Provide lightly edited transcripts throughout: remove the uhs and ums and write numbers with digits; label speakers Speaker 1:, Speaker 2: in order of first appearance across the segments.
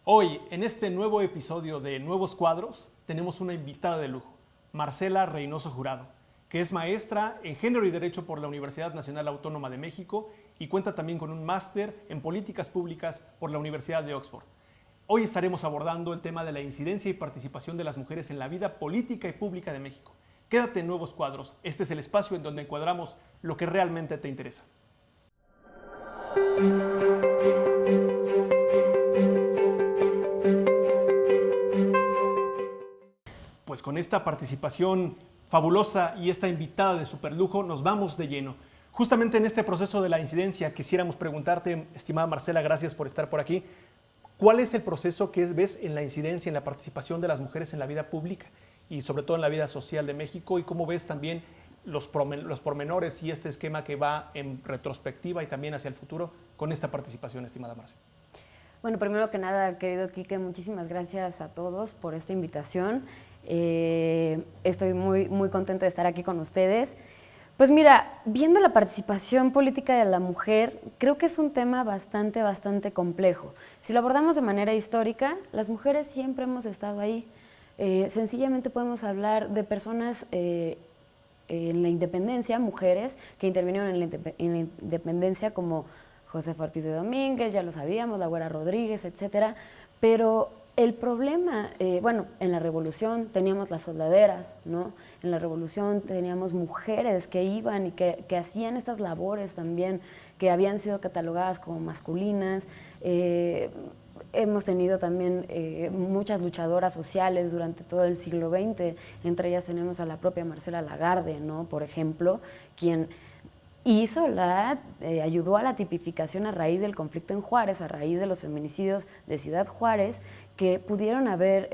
Speaker 1: Hoy, en este nuevo episodio de Nuevos Cuadros, tenemos una invitada de lujo, Marcela Reynoso Jurado, que es maestra en Género y Derecho por la Universidad Nacional Autónoma de México y cuenta también con un máster en Políticas Públicas por la Universidad de Oxford. Hoy estaremos abordando el tema de la incidencia y participación de las mujeres en la vida política y pública de México. Quédate en Nuevos Cuadros, este es el espacio en donde encuadramos lo que realmente te interesa. Pues con esta participación fabulosa y esta invitada de superlujo nos vamos de lleno. Justamente en este proceso de la incidencia quisiéramos preguntarte, estimada Marcela, gracias por estar por aquí, ¿cuál es el proceso que ves en la incidencia, en la participación de las mujeres en la vida pública y sobre todo en la vida social de México? ¿Y cómo ves también los pormenores y este esquema que va en retrospectiva y también hacia el futuro con esta participación, estimada Marcela?
Speaker 2: Bueno, primero que nada, querido Quique, muchísimas gracias a todos por esta invitación. Estoy muy contenta de estar aquí con ustedes. Pues mira, viendo la participación política de la mujer, creo que es un tema bastante complejo. Si lo abordamos de manera histórica, las mujeres siempre hemos estado ahí. Sencillamente podemos hablar de personas en la independencia, mujeres que intervinieron en la independencia como Josefa Ortiz de Domínguez, ya lo sabíamos, la Güera Rodríguez, etcétera, pero el problema, bueno, en la Revolución teníamos las soldaderas, ¿no? En la Revolución teníamos mujeres que iban y que hacían estas labores también, que habían sido catalogadas como masculinas. Hemos tenido también muchas luchadoras sociales durante todo el siglo XX, entre ellas tenemos a la propia Marcela Lagarde, ¿no? Por ejemplo, quien ayudó a la tipificación a raíz del conflicto en Juárez, a raíz de los feminicidios de Ciudad Juárez, que pudieron haber,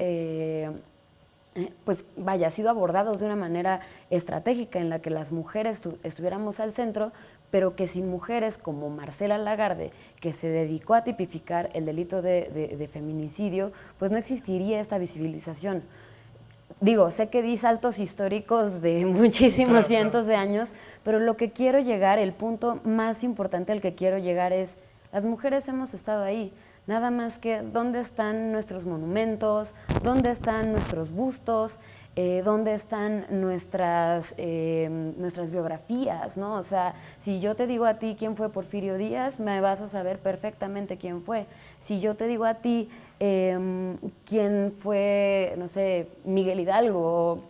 Speaker 2: sido abordados de una manera estratégica en la que las mujeres estuviéramos al centro, pero que sin mujeres como Marcela Lagarde, que se dedicó a tipificar el delito de feminicidio, pues no existiría esta visibilización. Digo, sé que di saltos históricos de muchísimos cientos de años, pero lo que quiero llegar, el punto más importante al que quiero llegar es, las mujeres hemos estado ahí, nada más que dónde están nuestros monumentos, dónde están nuestros bustos, dónde están nuestras biografías, ¿no? O sea, si yo te digo a ti quién fue Porfirio Díaz, me vas a saber perfectamente quién fue. Si yo te digo a ti quién fue, no sé, Miguel Hidalgo,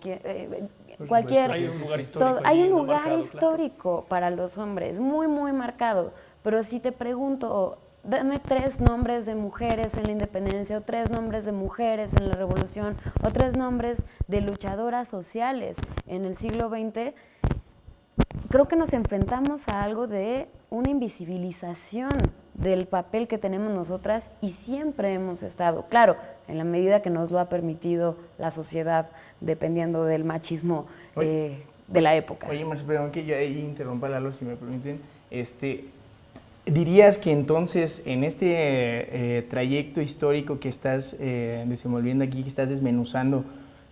Speaker 2: cualquier...
Speaker 1: Hay un lugar histórico.
Speaker 2: Hay un lugar histórico para los hombres, muy marcado. Pero si te pregunto, dame 3 nombres de mujeres en la independencia, o 3 nombres de mujeres en la revolución, o 3 nombres de luchadoras sociales en el siglo XX, creo que nos enfrentamos a algo de una invisibilización del papel que tenemos nosotras y siempre hemos estado, claro, en la medida que nos lo ha permitido la sociedad, dependiendo del machismo de la época.
Speaker 3: Oye, Marcelo, perdón que yo ahí interrumpa, Lalo, si me permiten. ¿Dirías que entonces en este trayecto histórico que estás desenvolviendo aquí, que estás desmenuzando,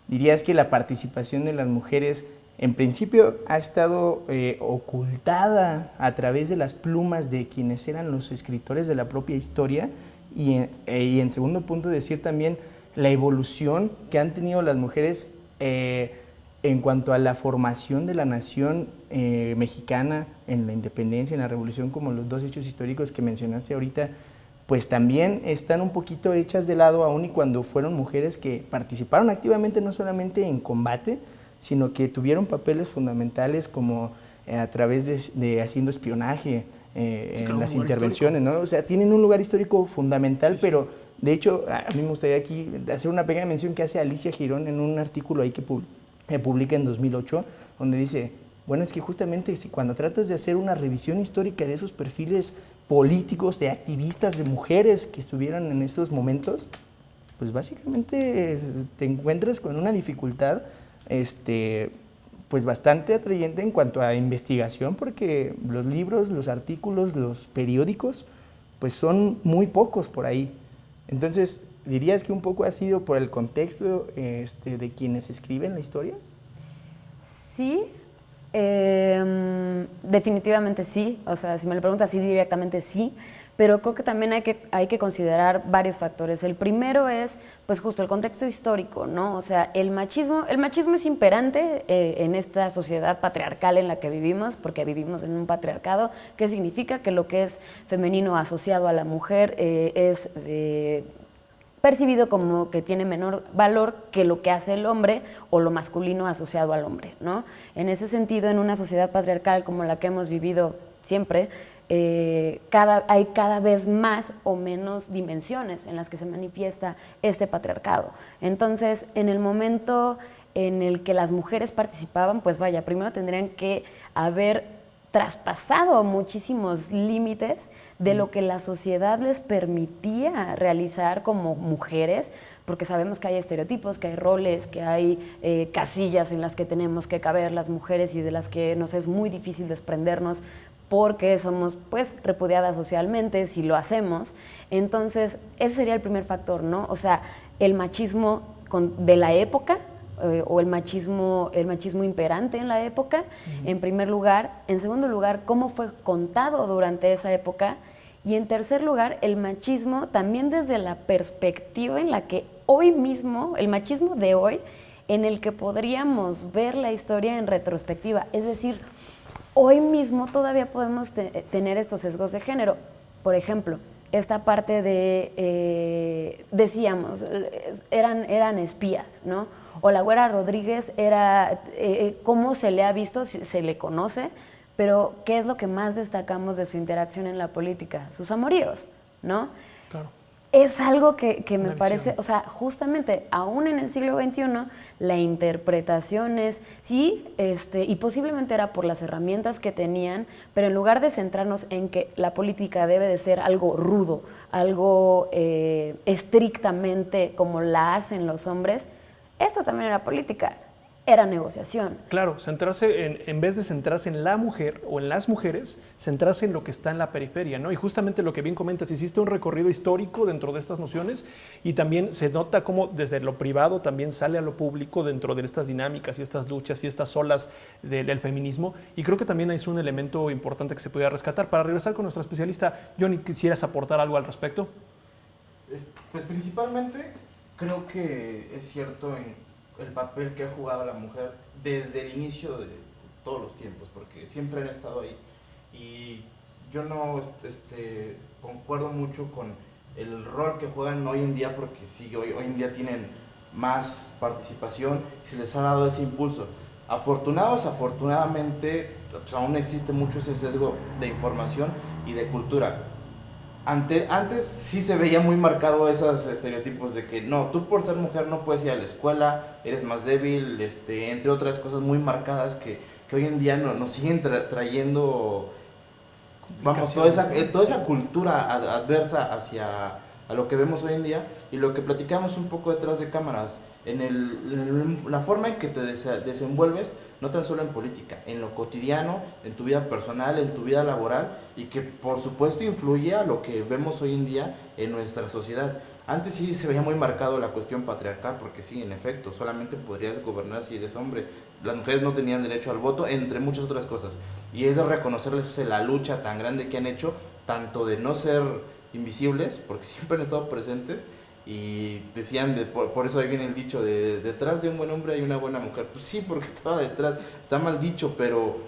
Speaker 3: dirías que la participación de las mujeres en principio ha estado ocultada a través de las plumas de quienes eran los escritores de la propia historia y en segundo punto decir también la evolución que han tenido las mujeres en cuanto a la formación de la nación mexicana en la independencia, en la revolución, como los 2 hechos históricos que mencionaste ahorita, pues también están un poquito hechas de lado aún y cuando fueron mujeres que participaron activamente no solamente en combate, sino que tuvieron papeles fundamentales como a través de haciendo espionaje en las intervenciones, ¿no? O sea, tienen un lugar histórico fundamental, sí. Pero de hecho a mí me gustaría aquí hacer una pequeña mención que hace Alicia Girón en un artículo ahí que publica en 2008, donde dice, bueno, es que justamente cuando tratas de hacer una revisión histórica de esos perfiles políticos, de activistas, de mujeres que estuvieron en esos momentos, pues básicamente te encuentras con una dificultad pues bastante atrayente en cuanto a investigación, porque los libros, los artículos, los periódicos, pues son muy pocos por ahí. Entonces, ¿dirías que un poco ha sido por el contexto de quienes escriben la historia?
Speaker 2: Sí, definitivamente sí. O sea, si me lo preguntas así directamente, sí. pero creo que también hay que considerar varios factores. El primero es, pues justo el contexto histórico, ¿no? O sea, el machismo es imperante en esta sociedad patriarcal en la que vivimos, porque vivimos en un patriarcado, que significa que lo que es femenino asociado a la mujer es percibido como que tiene menor valor que lo que hace el hombre o lo masculino asociado al hombre, ¿no? En ese sentido, en una sociedad patriarcal como la que hemos vivido siempre, hay cada vez más o menos dimensiones en las que se manifiesta este patriarcado. Entonces, en el momento en el que las mujeres participaban, pues vaya, primero tendrían que haber traspasado muchísimos límites de lo que la sociedad les permitía realizar como mujeres, porque sabemos que hay estereotipos, que hay roles, que hay casillas en las que tenemos que caber las mujeres y de las que nos es muy difícil desprendernos porque somos pues repudiadas socialmente si lo hacemos. Entonces, ese sería el primer factor, ¿no? O sea, el machismo de la época, o el machismo imperante en la época, en primer lugar. En segundo lugar, cómo fue contado durante esa época. Y en tercer lugar, el machismo también desde la perspectiva en la que hoy mismo, el machismo de hoy, en el que podríamos ver la historia en retrospectiva. Es decir, hoy mismo todavía podemos tener estos sesgos de género. Por ejemplo, esta parte de, decíamos, eran espías, ¿no? O la Güera Rodríguez era, ¿cómo se le ha visto? Se le conoce, pero ¿qué es lo que más destacamos de su interacción en la política? Sus amoríos, ¿no?
Speaker 1: Claro.
Speaker 2: Es algo que me parece, o sea, justamente, aún en el siglo XXI, la interpretación es, sí, y posiblemente era por las herramientas que tenían, pero en lugar de centrarnos en que la política debe de ser algo rudo, algo estrictamente como la hacen los hombres, esto también era política, era negociación.
Speaker 1: Claro, centrarse en vez de centrarse en la mujer o en las mujeres, centrarse en lo que está en la periferia, ¿no? Y justamente lo que bien comentas, hiciste un recorrido histórico dentro de estas nociones y también se nota cómo desde lo privado también sale a lo público dentro de estas dinámicas y estas luchas y estas olas del feminismo. Y creo que también es un elemento importante que se pudiera rescatar. Para regresar con nuestra especialista, Johnny, ¿quisieras aportar algo al respecto?
Speaker 4: Pues principalmente creo que es cierto en el papel que ha jugado la mujer desde el inicio de todos los tiempos, porque siempre han estado ahí. Y yo no concuerdo mucho con el rol que juegan hoy en día, porque sí, hoy en día tienen más participación y se les ha dado ese impulso. Afortunadamente, pues aún existe mucho ese sesgo de información y de cultura. Antes sí se veía muy marcado esos estereotipos de que no, tú por ser mujer no puedes ir a la escuela, eres más débil, entre otras cosas muy marcadas que hoy en día nos siguen trayendo, vamos, toda esa cultura adversa hacia a lo que vemos hoy en día. Y lo que platicamos un poco detrás de cámaras, la forma en que te desenvuelves, no tan solo en política, en lo cotidiano, en tu vida personal, en tu vida laboral, y que por supuesto influye a lo que vemos hoy en día en nuestra sociedad. Antes sí se veía muy marcado la cuestión patriarcal, porque sí, en efecto, solamente podrías gobernar si eres hombre. Las mujeres no tenían derecho al voto, entre muchas otras cosas. Y es de reconocerles la lucha tan grande que han hecho, tanto de no ser invisibles, porque siempre han estado presentes. Y decían, por eso ahí viene el dicho de detrás de un buen hombre hay una buena mujer. Pues sí, porque estaba detrás, está mal dicho, pero...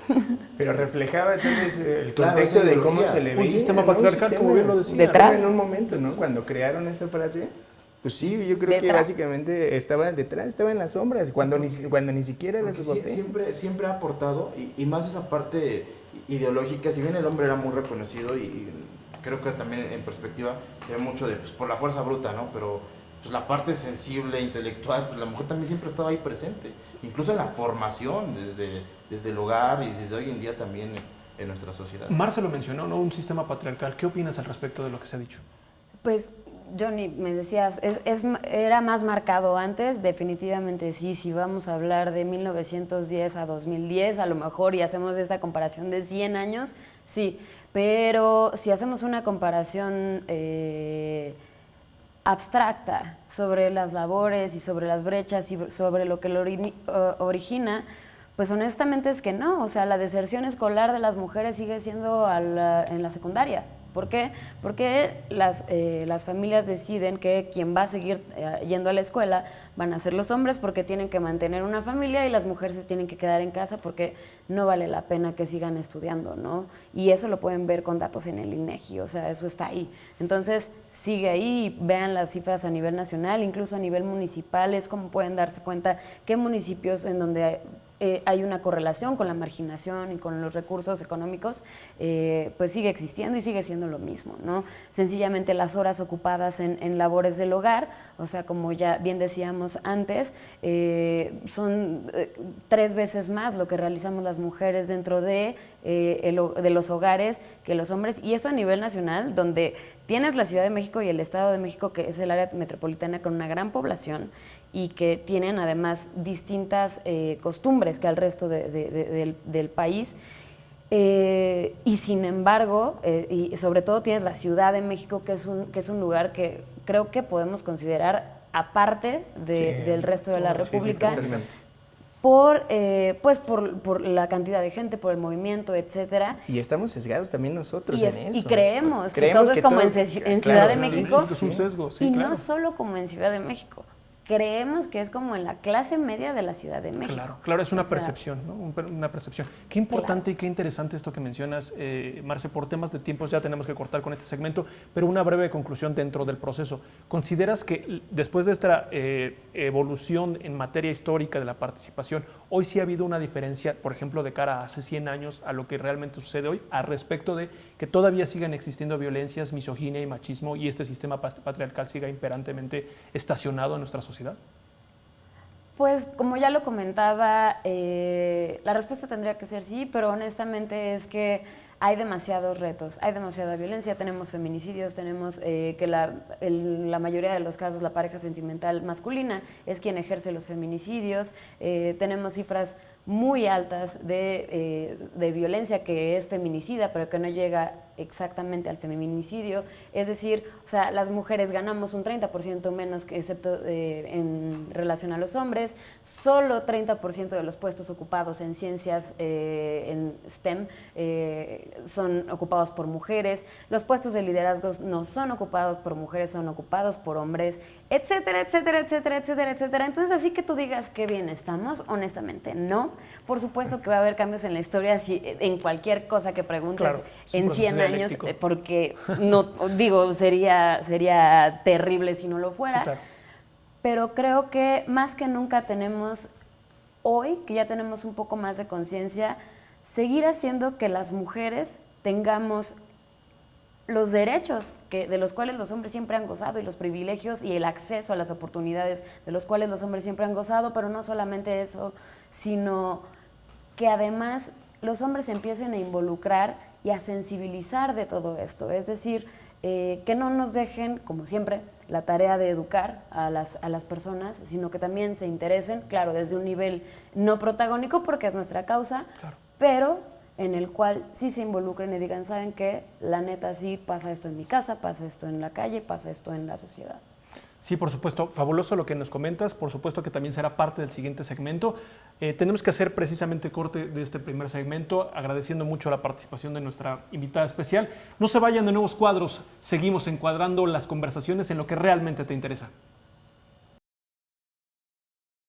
Speaker 3: Pero reflejaba entonces el
Speaker 4: Claro,
Speaker 3: contexto
Speaker 4: esa
Speaker 3: de
Speaker 4: ideología.
Speaker 3: cómo se le
Speaker 1: Un
Speaker 3: veía,
Speaker 1: sistema
Speaker 3: ¿no?
Speaker 1: patriarcal, como bien lo decías.
Speaker 2: Detrás.
Speaker 3: En un momento, ¿no? Cuando crearon esa frase, pues sí, yo creo que
Speaker 2: Detrás.
Speaker 3: básicamente estaba detrás, estaba en las sombras, cuando ni siquiera era su papel.
Speaker 4: Siempre ha aportado, y más esa parte ideológica, si bien el hombre era muy reconocido y creo que también en perspectiva se ve mucho de, pues, por la fuerza bruta, ¿no? Pero pues la parte sensible, intelectual, pues la mujer también siempre estaba ahí presente, incluso en la formación, desde el hogar y desde hoy en día también en nuestra sociedad.
Speaker 1: Marce lo mencionó, ¿no? Un sistema patriarcal. ¿Qué opinas al respecto de lo que se ha dicho?
Speaker 2: Pues, Johnny, me decías, era más marcado antes, definitivamente sí. Si vamos a hablar de 1910 a 2010, a lo mejor, y hacemos esta comparación de 100 años, sí. Pero si hacemos una comparación abstracta sobre las labores y sobre las brechas y sobre lo que lo origina, pues honestamente es que no. O sea, la deserción escolar de las mujeres sigue siendo en la secundaria, ¿Por qué? Porque las familias deciden que quien va a seguir yendo a la escuela van a ser los hombres porque tienen que mantener una familia y las mujeres se tienen que quedar en casa porque no vale la pena que sigan estudiando, ¿no? Y eso lo pueden ver con datos en el INEGI, o sea, eso está ahí. Entonces, sigue ahí, vean las cifras a nivel nacional, incluso a nivel municipal, es como pueden darse cuenta qué municipios en donde hay una correlación con la marginación y con los recursos económicos, pues sigue existiendo y sigue siendo lo mismo, ¿no? Sencillamente las horas ocupadas en labores del hogar, o sea, como ya bien decíamos antes, son 3 veces más lo que realizamos las mujeres dentro de los hogares que los hombres, y esto a nivel nacional, donde tienes la Ciudad de México y el Estado de México, que es el área metropolitana con una gran población y que tienen además distintas costumbres que al resto del país. Y sin embargo, y sobre todo tienes la Ciudad de México, que es un lugar que creo que podemos considerar aparte del resto de la República. Por la cantidad de gente, por el movimiento, etcétera.
Speaker 3: Y estamos sesgados también nosotros en eso.
Speaker 2: Y creemos que todo es como en Ciudad de México.
Speaker 1: Es un sesgo, sí,
Speaker 2: y
Speaker 1: claro.
Speaker 2: no solo como en Ciudad de México. Creemos que es como en la clase media de la Ciudad de México.
Speaker 1: Claro, es una percepción, ¿no? Una percepción. Qué importante y qué interesante esto que mencionas, Marce. Por temas de tiempos ya tenemos que cortar con este segmento, pero una breve conclusión dentro del proceso. ¿Consideras que después de esta evolución en materia histórica de la participación, hoy sí ha habido una diferencia, por ejemplo, de cara a hace 100 años a lo que realmente sucede hoy, al respecto de que todavía sigan existiendo violencias, misoginia y machismo y este sistema patriarcal siga imperantemente estacionado en nuestra sociedad?
Speaker 2: Pues como ya lo comentaba, la respuesta tendría que ser sí, pero honestamente es que hay demasiados retos, hay demasiada violencia, tenemos feminicidios, tenemos que en la mayoría de los casos la pareja sentimental masculina es quien ejerce los feminicidios, tenemos cifras muy altas de violencia que es feminicida, pero que no llega exactamente al feminicidio. Es decir, o sea, las mujeres ganamos un 30% menos que excepto en relación a los hombres. Solo 30% de los puestos ocupados en ciencias, en STEM, son ocupados por mujeres. Los puestos de liderazgo no son ocupados por mujeres, son ocupados por hombres, etcétera, etcétera, etcétera, etcétera, etcétera. Entonces, así que tú digas qué bien estamos, honestamente, no. Por supuesto que va a haber cambios en la historia en cualquier cosa que preguntes, claro, en 100 años, porque no digo, sería terrible si no lo fuera. Sí, claro. Pero creo que más que nunca tenemos hoy, que ya tenemos un poco más de conciencia, seguir haciendo que las mujeres tengamos los derechos de los cuales los hombres siempre han gozado y los privilegios y el acceso a las oportunidades de los cuales los hombres siempre han gozado, pero no solamente eso, sino que además los hombres se empiecen a involucrar y a sensibilizar de todo esto. Es decir, que no nos dejen, como siempre, la tarea de educar a las personas, sino que también se interesen, claro, desde un nivel no protagónico, porque es nuestra causa, claro, pero en el cual sí se involucren y digan, ¿saben qué? La neta, sí pasa esto en mi casa, pasa esto en la calle, pasa esto en la sociedad.
Speaker 1: Sí, por supuesto, fabuloso lo que nos comentas, por supuesto que también será parte del siguiente segmento. Tenemos que hacer precisamente corte de este primer segmento, agradeciendo mucho la participación de nuestra invitada especial. No se vayan de Nuevos Cuadros, seguimos encuadrando las conversaciones en lo que realmente te interesa.